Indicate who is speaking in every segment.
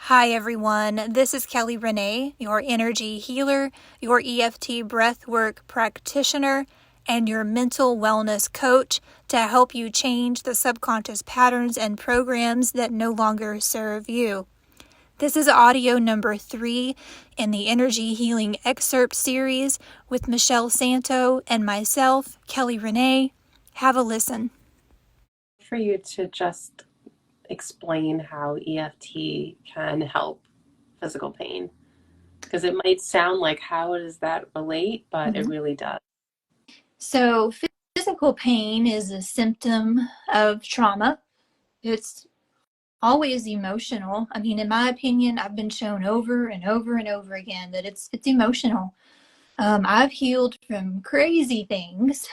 Speaker 1: Hi everyone, this is Kelly Renee, your energy healer, your EFT breathwork practitioner, and your mental wellness coach to help you change the subconscious patterns and programs that no longer serve you. This is audio number 3 in the Energy Healing Excerpt series with Michele Santo and myself, Kelly Renee. Have a listen.
Speaker 2: For you to just explain how EFT can help physical pain, because it might sound like how does that relate, but it really does.
Speaker 1: So, physical pain is a symptom of trauma. It's always emotional. I mean, in my opinion, I've been shown over and over and over again that it's emotional. I've healed from crazy things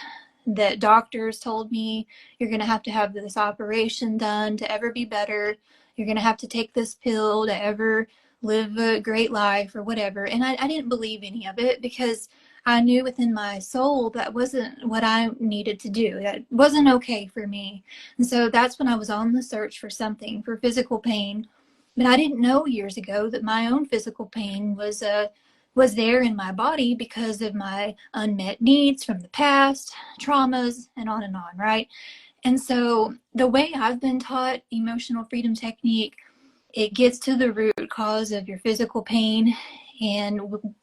Speaker 1: that doctors told me you're going to have this operation done to ever be better. You're going to have to take this pill to ever live a great life or whatever. And I didn't believe any of it because I knew within my soul that wasn't what I needed to do. That wasn't okay for me. And so that's when I was on the search for something for physical pain. But I didn't know years ago that my own physical pain was there in my body because of my unmet needs from the past, traumas, and on, right? And so the way I've been taught emotional freedom technique, it gets to the root cause of your physical pain. And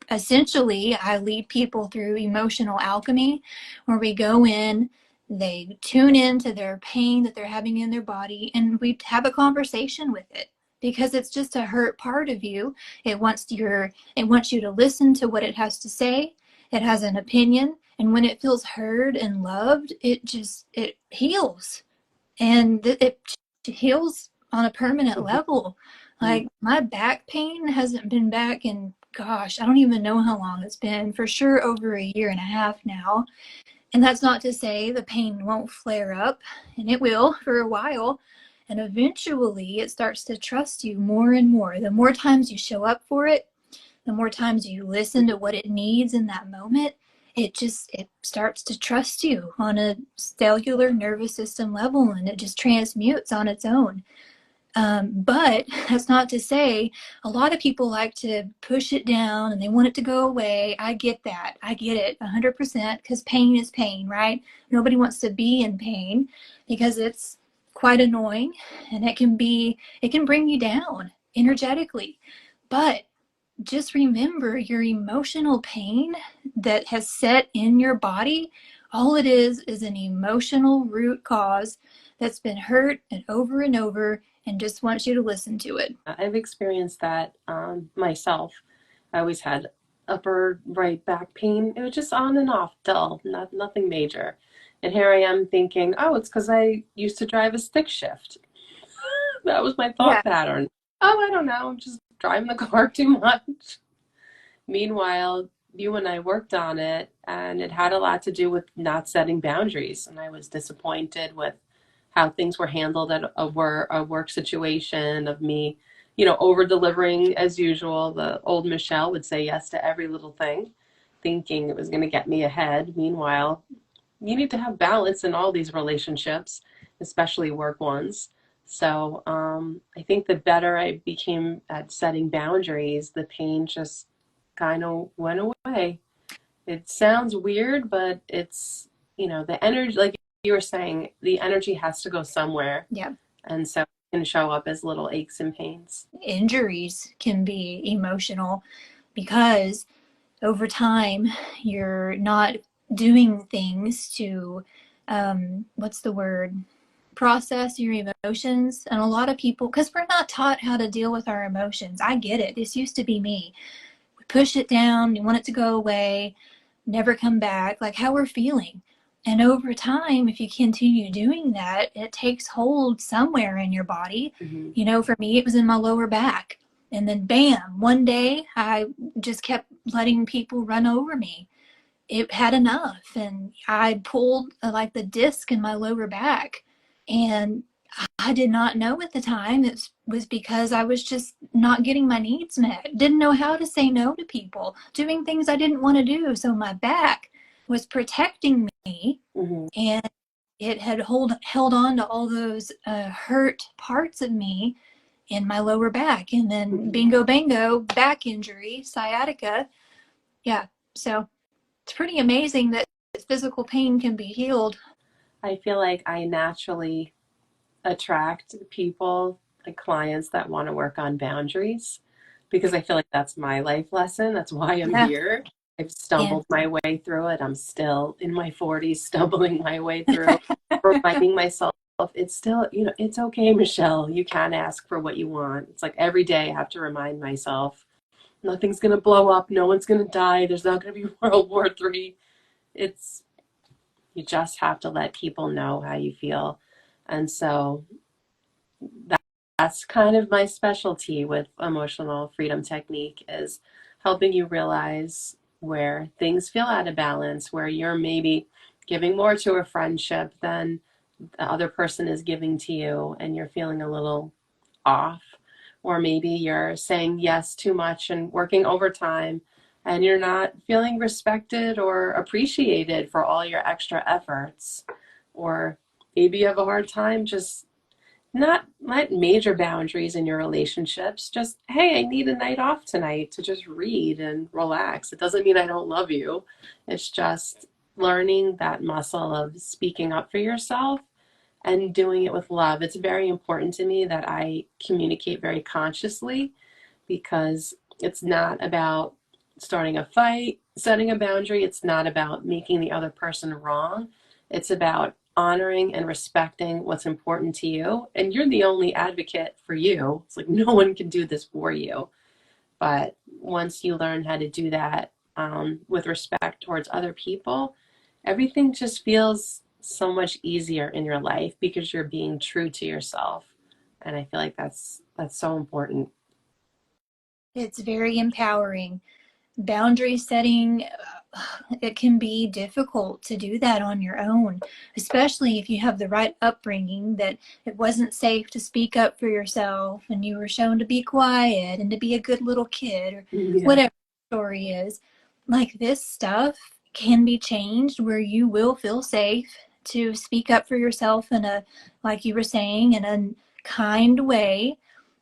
Speaker 1: essentially, I lead people through emotional alchemy, where we go in, they tune into their pain that they're having in their body, and we have a conversation with it because it's just a hurt part of you. It wants you to listen to what it has to say. It has an opinion, and when it feels heard and loved, it heals, and it heals on a permanent level. Like my back pain hasn't been back in, gosh, I don't even know how long it's been, for sure over a year and a half now. And that's not to say the pain won't flare up, and it will for a while. And eventually it starts to trust you more and more. The more times you show up for it, the more times you listen to what it needs in that moment, it starts to trust you on a cellular nervous system level, and it just transmutes on its own. But that's not to say a lot of people like to push it down and they want it to go away. I get that. I get it 100% because pain is pain, right? Nobody wants to be in pain because it's quite annoying, and it can bring you down energetically. But just remember, your emotional pain that has set in your body, all it is an emotional root cause that's been hurt and over and just wants you to listen to it.
Speaker 2: I've experienced that myself. I always had upper right back pain. It was just on and off, dull, nothing major. And here I am thinking, oh, it's because I used to drive a stick shift. That was my
Speaker 1: Yeah.
Speaker 2: thought pattern. Oh, I don't know, I'm just driving the car too much. Meanwhile, you and I worked on it, and it had a lot to do with not setting boundaries. And I was disappointed with how things were handled at a work situation, of me, over delivering as usual. The old Michelle would say yes to every little thing, thinking it was going to get me ahead. Meanwhile, you need to have balance in all these relationships, especially work ones. So I think the better I became at setting boundaries, the pain just kind of went away. It sounds weird, but it's, the energy, like you were saying, the energy has to go somewhere.
Speaker 1: Yeah.
Speaker 2: And so it can show up as little aches and pains.
Speaker 1: Injuries can be emotional because over time you're not doing things to, what's the word? Process your emotions. And a lot of people, because we're not taught how to deal with our emotions. I get it. This used to be me. We push it down, you want it to go away, never come back, like how we're feeling. And over time, if you continue doing that, it takes hold somewhere in your body. For me, it was in my lower back. And then bam, one day I just kept letting people run over me. It had enough, and I pulled like the disc in my lower back, and I did not know at the time it was because I was just not getting my needs met. Didn't know how to say no to people, doing things I didn't want to do. So my back was protecting me, and it had held on to all those hurt parts of me. in my lower back, and then
Speaker 2: Mhm.
Speaker 1: bingo bango, back injury, sciatica. Yeah, so it's pretty amazing that physical pain can be healed.
Speaker 2: I feel like I naturally attract people, like clients that want to work on boundaries because I feel like that's my life lesson. That's why I'm
Speaker 1: Yeah,
Speaker 2: here. I've
Speaker 1: and
Speaker 2: stumbled my way through it. I'm still in my 40s, stumbling my way through, reminding myself it's still, it's okay, Michelle. You can ask for what you want. It's like every day I have to remind myself nothing's going to blow up. No one's going to die. There's not going to be World War III. It's, you just have to let people know how you feel. And so that, that's kind of my specialty with emotional freedom technique is helping you realize where things feel out of balance, where you're maybe giving more to a friendship than the other person is giving to you and you're feeling a little off, or maybe you're saying yes too much and working overtime and you're not feeling respected or appreciated for all your extra efforts, or maybe you have a hard time just not major boundaries in your relationships, just hey, I need a night off tonight to just read and relax. It doesn't mean I don't love you. It's just learning that muscle of speaking up for yourself and doing it with love. It's very important to me that I communicate very consciously because it's not about starting a fight, setting a boundary. It's not about making the other person wrong. It's about honoring and respecting what's important to you. And you're the only advocate for you. It's like no one can do this for you. But once you learn how to do that with respect towards other people, everything just feels so much easier in your life because you're being true to yourself. And I feel like that's so important.
Speaker 1: it's very empowering. Boundary setting, it can be difficult to do that on your own, especially if you have the right upbringing, that it wasn't safe to speak up for yourself and you were shown to be quiet and to be a good little kid, or
Speaker 2: Yeah.
Speaker 1: whatever the story is. Like, this stuff can be changed where you will feel safe to speak up for yourself in a, like you were saying, in a kind way,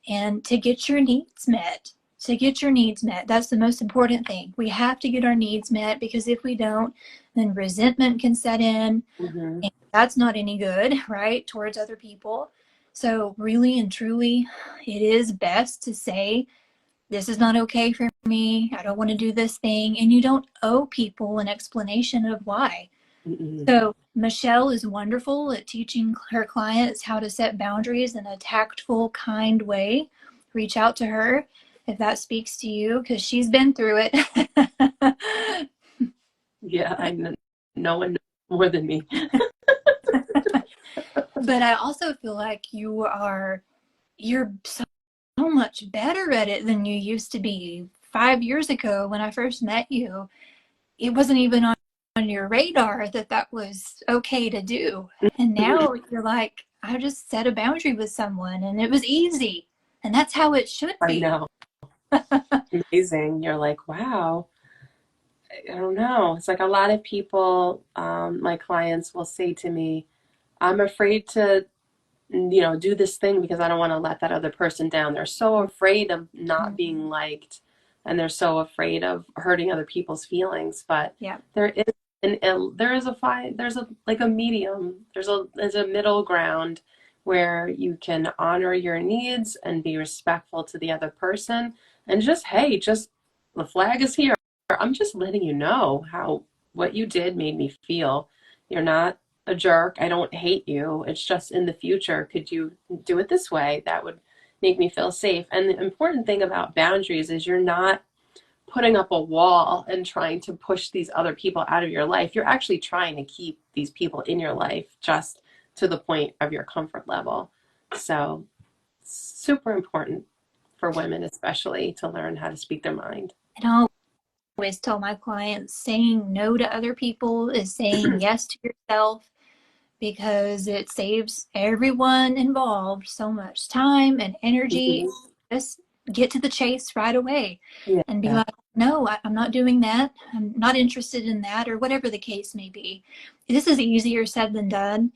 Speaker 1: and to get your needs met. To get your needs met. That's the most important thing. We have to get our needs met, because if we don't, then resentment can set in,
Speaker 2: Mm-hmm.
Speaker 1: and that's not any good, right, towards other people. So really and truly, it is best to say, this is not okay for me. I don't want to do this thing. And you don't owe people an explanation of why.
Speaker 2: Mm-hmm.
Speaker 1: So Michelle is wonderful at teaching her clients how to set boundaries in a tactful, kind way. Reach out to her if that speaks to you, because she's been through it.
Speaker 2: Yeah, I know. No one knows more than me.
Speaker 1: But I also feel like you're so much better at it than you used to be. 5 years ago, when I first met you, it wasn't even on your radar that that was okay to do. And now you're like, I just set a boundary with someone and it was easy. And that's how it should
Speaker 2: I
Speaker 1: be.
Speaker 2: know. Amazing. You're like, wow. I don't know. It's like a lot of people, my clients will say to me, I'm afraid to, do this thing because I don't want to let that other person down. They're so afraid of not being liked and they're so afraid of hurting other people's feelings. But
Speaker 1: Yeah.
Speaker 2: there is there is a fine, there's a like a medium, there's a middle ground where you can honor your needs and be respectful to the other person and just, hey, just the flag is here. I'm just letting you know how what you did made me feel. You're not a jerk. I don't hate you. It's just in the future, could you do it this way? That would make me feel safe. And the important thing about boundaries is you're not putting up a wall and trying to push these other people out of your life. You're actually trying to keep these people in your life just to the point of your comfort level. So, super important for women, especially, to learn how to speak their mind.
Speaker 1: And I always tell my clients, saying no to other people is saying yes to yourself, because it saves everyone involved so much time and energy.
Speaker 2: Mhm.
Speaker 1: Just get to the chase right away and be
Speaker 2: Yeah.
Speaker 1: like, no, I'm not doing that. I'm not interested in that, or whatever the case may be. This is easier said than done.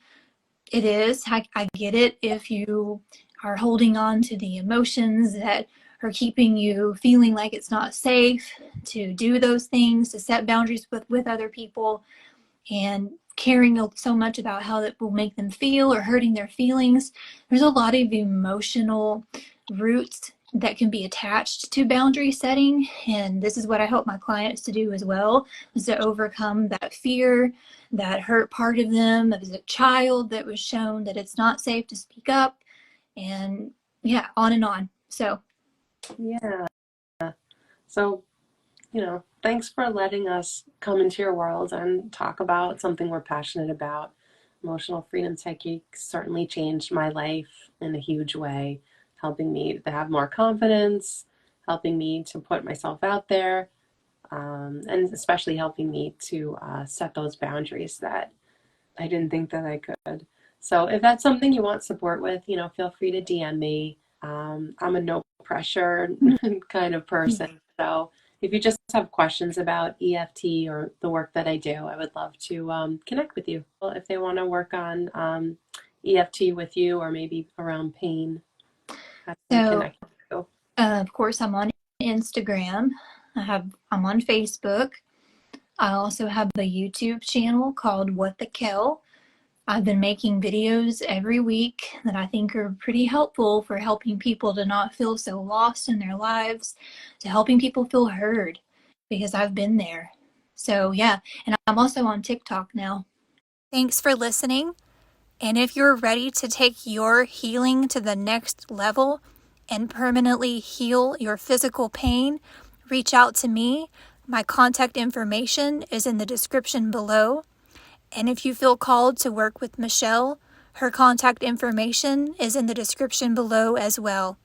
Speaker 1: It is. I get it if you are holding on to the emotions that are keeping you feeling like it's not safe to do those things, to set boundaries with other people, and caring so much about how that will make them feel or hurting their feelings. There's a lot of emotional roots that can be attached to boundary setting, and this is what I help my clients to do as well, is to overcome that fear, that hurt part of them as a child that was shown that it's not safe to speak up, and yeah, on and on. So
Speaker 2: Yeah. So, thanks for letting us come into your world and talk about something we're passionate about. Emotional freedom techniques certainly changed my life in a huge way, helping me to have more confidence, helping me to put myself out there, and especially helping me to set those boundaries that I didn't think that I could. So if that's something you want support with, feel free to DM me. I'm a no pressure kind of person. So if you just have questions about EFT or the work that I do, I would love to connect with you. Well, if they want to work on EFT with you or maybe around pain, how can we
Speaker 1: so
Speaker 2: connect with you?
Speaker 1: of course I'm on Instagram. I'm on Facebook. I also have a YouTube channel called What the Kell. I've been making videos every week that I think are pretty helpful for helping people to not feel so lost in their lives, to helping people feel heard, because I've been there. So yeah, and I'm also on TikTok now. Thanks for listening. And if you're ready to take your healing to the next level and permanently heal your physical pain, reach out to me. My contact information is in the description below. And if you feel called to work with Michele, her contact information is in the description below as well.